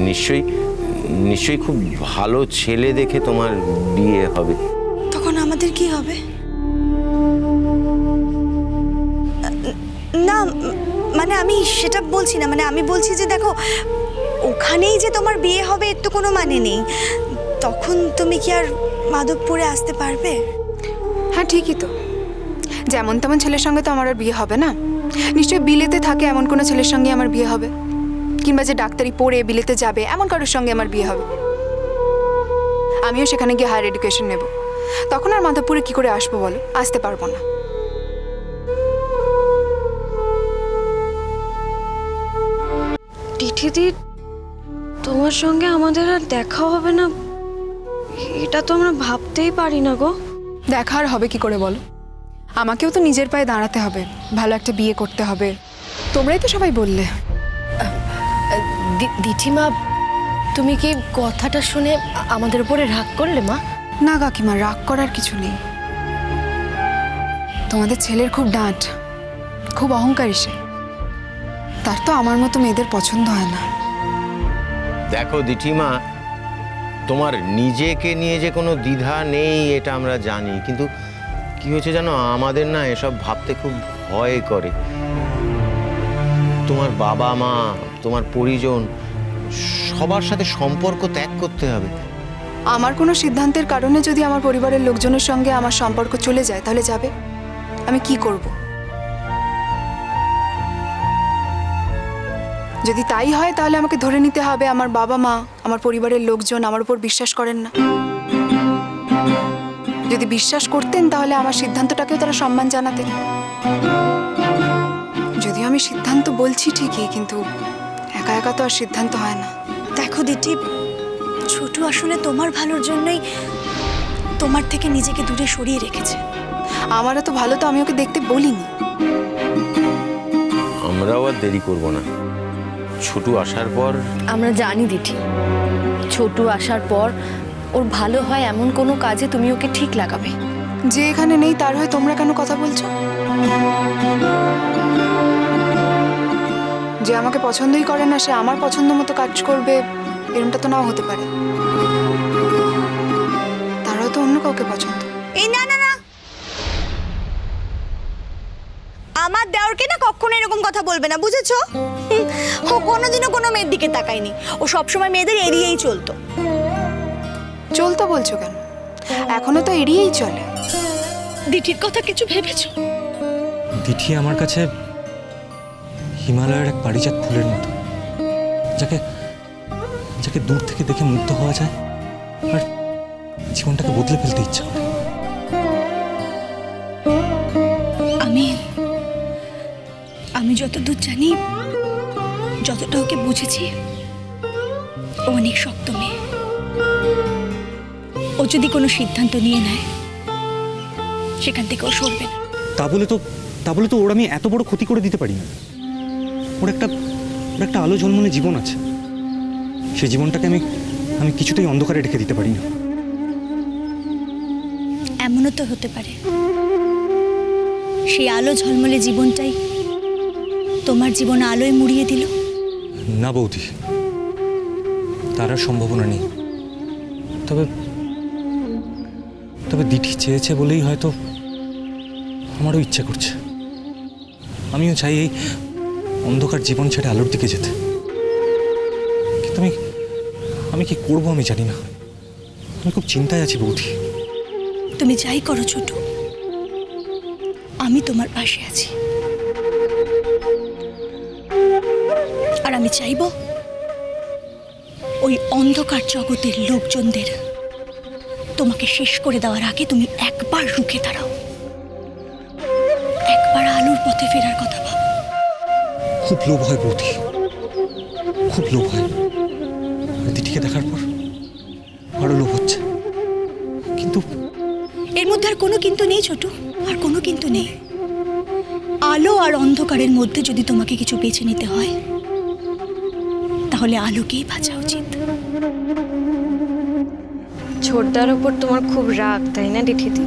নিশ্চয়ই নিশ্চয়ই খুব ভালো ছেলে দেখে তোমার বিয়ে হবে। তখন আমাদের কি হবে? না মানে আমি সেটা বলছি না, মানে আমি বলছি যে দেখো ওখানেই যে তোমার বিয়ে হবে এর তো কোনো মানে নেই। তখন তুমি কি আর মাধবপুরে আসতে পারবে? হ্যাঁ ঠিকই তো, যেমন তেমন ছেলের সঙ্গে তো আমার আর বিয়ে হবে না। নিশ্চয়ই বিলেতে থাকে এমন কোনো ছেলের সঙ্গে আমার বিয়ে হবে, কিংবা যে ডাক্তারি পড়ে বিলেতে যাবে এমন কারোর সঙ্গে আমার বিয়ে হবে। আমিও সেখানে গিয়ে হায়ার এডুকেশন নেব, তখন আর মাধবপুরে কি করে আসবো বলো? আসতে পারবো না। দিদি, তোমার সঙ্গে আমাদের আর দেখা হবে না, এটা তো আমরা ভাবতেই পারি না গো। দেখা আর হবে কি করে বলো? আমাকেও তো নিজের পায়ে দাঁড়াতে হবে, ভালো একটা বিয়ে করতে হবে। তোমরাই তো সবাই বললে। দিঠিমা, তুমি কি কথাটা শুনে আমাদের উপরে রাগ করলে মা? না কাকিমা, রাগ করার কিছু নেই। তোমাদের ছেলের খুব ডাঁট, খুব অহংকারী সে। তার তো আমার মতো মেয়েদের পছন্দ হয় না। দেখো দিঠিমা, তোমার নিজেকে নিয়ে যে কোনো দ্বিধা নেই এটা আমরা জানি, কিন্তু কি হয়েছে জানো, আমাদের না এসব ভাবতে খুব ভয় করে। তোমার বাবা মা, তোমার পরিজন, সবার সাথে সম্পর্ক ত্যাগ করতে হবে। আমার কোনো সিদ্ধান্তের কারণে যদি আমার পরিবারের লোকজনের সঙ্গে আমার সম্পর্ক চলে যায় তাহলে যাবে, আমি কি করব? যদি তাই হয় তাহলে আমাকে ধরে নিতে হবে আমার বাবা মা, আমার পরিবারের লোকজন আমার উপর বিশ্বাস করেন না। যদি বিশ্বাস করতেন তাহলে আমার সিদ্ধান্তটাকেও তারা সম্মান জানাতেন। যদিও আমি সিদ্ধান্ত বলছি ঠিকই, কিন্তু একা একা তো আর সিদ্ধান্ত হয় না। দেখো দিদি, ছোটু আসলে তোমার ভালোর জন্যই তোমার থেকে নিজেকে দূরে সরিয়ে রেখেছে। আমার এত ভালো তো আমি ওকে দেখতে বলিনি। আমরাও আর দেরি করব না, ছোটু আসার পর। আমরা জানি দিঠি, ছোটু আসার পর ওর ভালো হয় এমন কোনো কাজে তুমি ওকে ঠিক লাগাবে। যে এখানে নেই তার হয়ে তোমরা কেন কথা বলছো? যে আমাকে পছন্দই করে না সে আমার পছন্দ মতো কাজ করবে এরকমটা তো নাও হতে পারে। তারাও তো অন্য কাউকে পছন্দ। এই না না না, আমার দেওরকে না কখনো এরকম কথা বলবে না, বুঝেছো? ও কোনোদিনও কোনো মেয়ের দিকে তাকায়নি, ও সবসময় মেয়েদের এড়িয়েই চলতো। চলতো বলছো কেন? এখনো তো এড়িয়েই চলে। দিঠির কথা কিছু ভেবেছো? দিঠি আমার কাছে হিমালয়ের এক পারিজাত ফুলের মতো, যাকে যাকে দূর থেকে দেখে মুগ্ধ হওয়া যায় আর জীবনটাকে বদলে ফেলতে ইচ্ছা করে। আমি যতদূর জানি, যতটা ওকে বুঝেছি, ও অনেক শক্ত মেয়ে। ও যদি কোনো সিদ্ধান্ত নিয়ে নেয় সেখান থেকে ও সরবে না। তা বলে তো ওর আমি এত বড় ক্ষতি করে দিতে পারি না। ওর একটা আলো ঝলমলে জীবন আছে, সেই জীবনটাকে আমি কিছুতেই অন্ধকারে রেখে দিতে পারি না। এমনও তো হতে পারে সেই আলো ঝলমলে জীবনটাই তোমার জীবন আলোয় মুড়িয়ে দিল। না বৌদি, তার আর সম্ভাবনা নেই। তবে দিঠি চেয়েছে বলেই হয়তো আমারও ইচ্ছে করছে। আমিও চাই এই অন্ধকার জীবন ছেড়ে আলোর দিকে যেতে, কিন্তু আমি কি করবো আমি জানি না। আমি খুব চিন্তায় আছি বৌদি। তুমি যাই করো ছোট, আমি তোমার পাশে আছি। আর আমি চাইব ওই অন্ধকার জগতের লোকজনদের তোমাকে শেষ করে দেওয়ার আগে তুমি একবার রুখে দাঁড়াও, একবার আলোর পথে ফেরার কথা ভাবো। খুব লোভ হয় বৌদি, খুব লোভ হয়। দিদিকে দেখার পর আরো লোভ হচ্ছে, কিন্তু এর মধ্যে আর কোনো কিন্তু নেই ছোট, আর কোনো কিন্তু নেই। আলো আর অন্ধকারের মধ্যে যদি তোমাকে কিছু বেছে নিতে হয় তাহলে আলোকেই বাঁচা উচিত। ছোটদার ওপর তোমার খুব রাগ, তাই না দিঠিদি?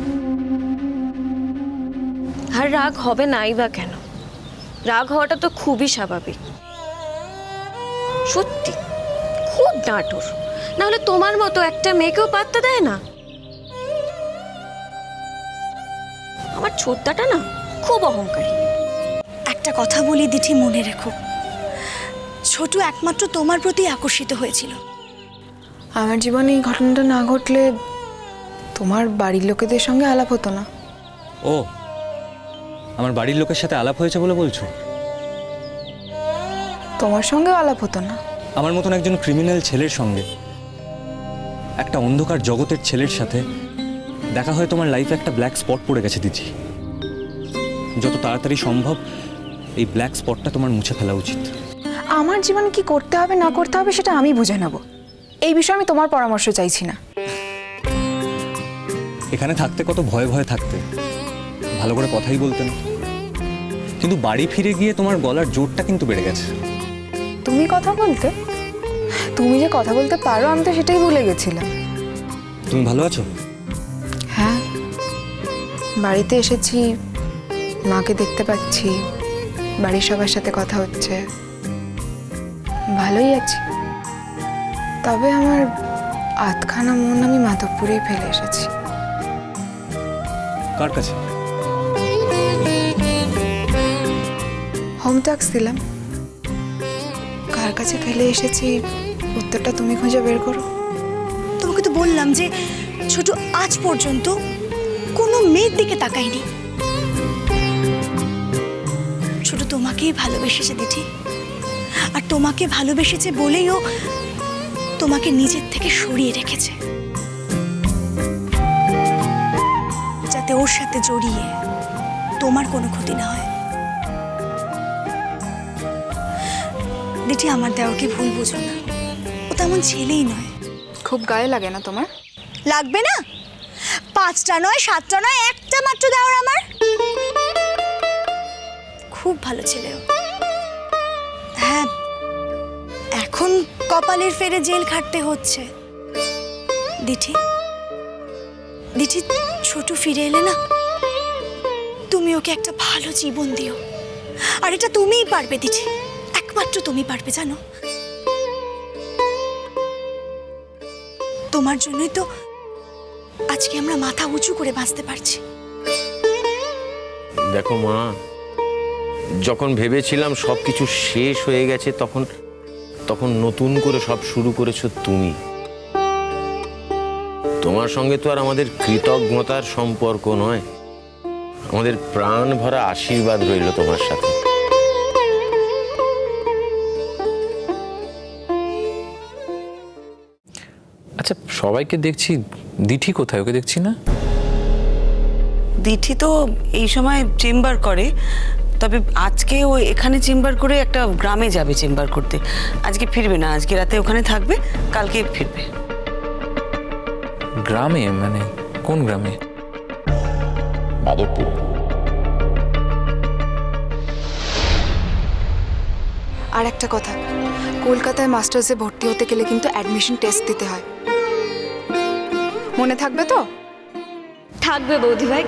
আর রাগ হবে নাই বা কেন? রাগ হওয়াটা তো খুবই স্বাভাবিক। সত্যি খুব ডাঁটোর, না হলে তোমার মতো একটা মেয়েকেও পাত্তা দেয় না। আমার ছোটদাটা না খুব অহংকারী। একটা কথা বলি দিঠি, মনে রেখো, ছোট একমাত্র তোমার প্রতি আকর্ষিত হয়েছিল। আমার জীবনে এই ঘটনাটা না ঘটলে তোমার বাড়ির লোকেদের সঙ্গে আলাপ হতো না। ও, আমার বাড়ির লোকের সাথে আলাপ হয়েছে বলে বলছো? তোমার সঙ্গেও আলাপ হতো না। আমার মতন একজন ক্রিমিনাল ছেলের সঙ্গে, একটা অন্ধকার জগতের ছেলের সাথে দেখা হয়ে তোমার লাইফে একটা ব্ল্যাক স্পট পড়ে গেছে দিদি। যত তাড়াতাড়ি সম্ভব এই ব্ল্যাক স্পটটা তোমার মুছে ফেলা উচিত। আমার জীবনে কি করতে হবে না করতে হবে সেটা আমি বুঝে নেব। এই বিষয়ে আমি তোমার পরামর্শ চাইছি না। এখানে থাকতে কত ভয়ে ভয়ে থাকতে, ভালো করে কথাই বলতে না, কিন্তু বাড়ি ফিরে গিয়ে তোমার গলার জোরটা কিন্তু বেড়ে গেছে। তুমি কথা বলতে, তুমি যে কথা বলতে পারো আমি তো সেটাই ভুলে গেছিলাম। তুমি ভালো আছো? হ্যাঁ, বাড়িতে এসেছি, মাকে দেখতে পাচ্ছি, বাড়ির সবার সাথে কথা হচ্ছে, ভালোই আছি। তবে আমার আধখানা মন আমি মাধবপুরেই ফেলে এসেছি। কার কাছে? হোম ট্যাক্স দিলাম। কার কাছে ফেলে এসেছি উত্তরটা তুমি খুঁজে বের করো। তোমাকে তো বললাম যে ছোট আজ পর্যন্ত কোনো মেয়ের দিকে তাকায়নি। ছোট তোমাকেই ভালোবেসেছে দিঠি, আর তোমাকে ভালোবেসেছে বলেই ও তোমাকে নিজের থেকে সরিয়ে রেখেছে, যাতে ওর সাথে জড়িয়ে তোমার কোনো ক্ষতি না হয়। দিঠি, আমার দেওয়াকে ভুল বুঝো না, ও তেমন ছেলেই নয়। খুব গায়ে লাগে না তোমার? লাগবে না? 5টা নয়, 7টা নয়, একটা মাত্র দেওয়ার আমার। খুব ভালো ছেলে ও। হ্যাঁ, এখন কপালের ফেরে জেল খাটতে হচ্ছে। দিঠি, দিঠি, ছোট ফিরে এলে না, তুমি ওকে একটা ভালো জীবন দিও। আর এটা তুমিই পারবে দিঠি, একমাত্র তুমি পারবে, জানো। তোমার জন্যই তো আজকে আমরা মাথা উঁচু করে বাঁচতে পারছি। দেখো মা, যখন ভেবেছিলাম সবকিছু শেষ হয়ে গেছে, তখন নতুন করে সব শুরু করেছো তুমি। তোমার সঙ্গে তো আর আমাদের কৃতজ্ঞতার সম্পর্ক নয়, আমাদের প্রাণ ভরা আশীর্বাদ রইল তোমার সাথে। আচ্ছা, সবাইকে দেখছি, দিঠি কোথায়? ওকে দেখছি না। দিঠি তো এই সময় চেম্বার করে, তবে আজকে ও এখানে চেম্বার করে একটা গ্রামে যাবে চেম্বার করতে। আজকে ফিরবে না, আজকে রাতে ওখানে থাকবে, কালকে ফিরবে। গ্রামে? মানে কোন গ্রামে? মাধবপুর। আর একটা কথা, কলকাতায় মাস্টার্সে ভর্তি হতে গেলে কিন্তু অ্যাডমিশন টেস্ট দিতে হয়, মনে থাকবে তো? থাকবে বৌদি ভাই।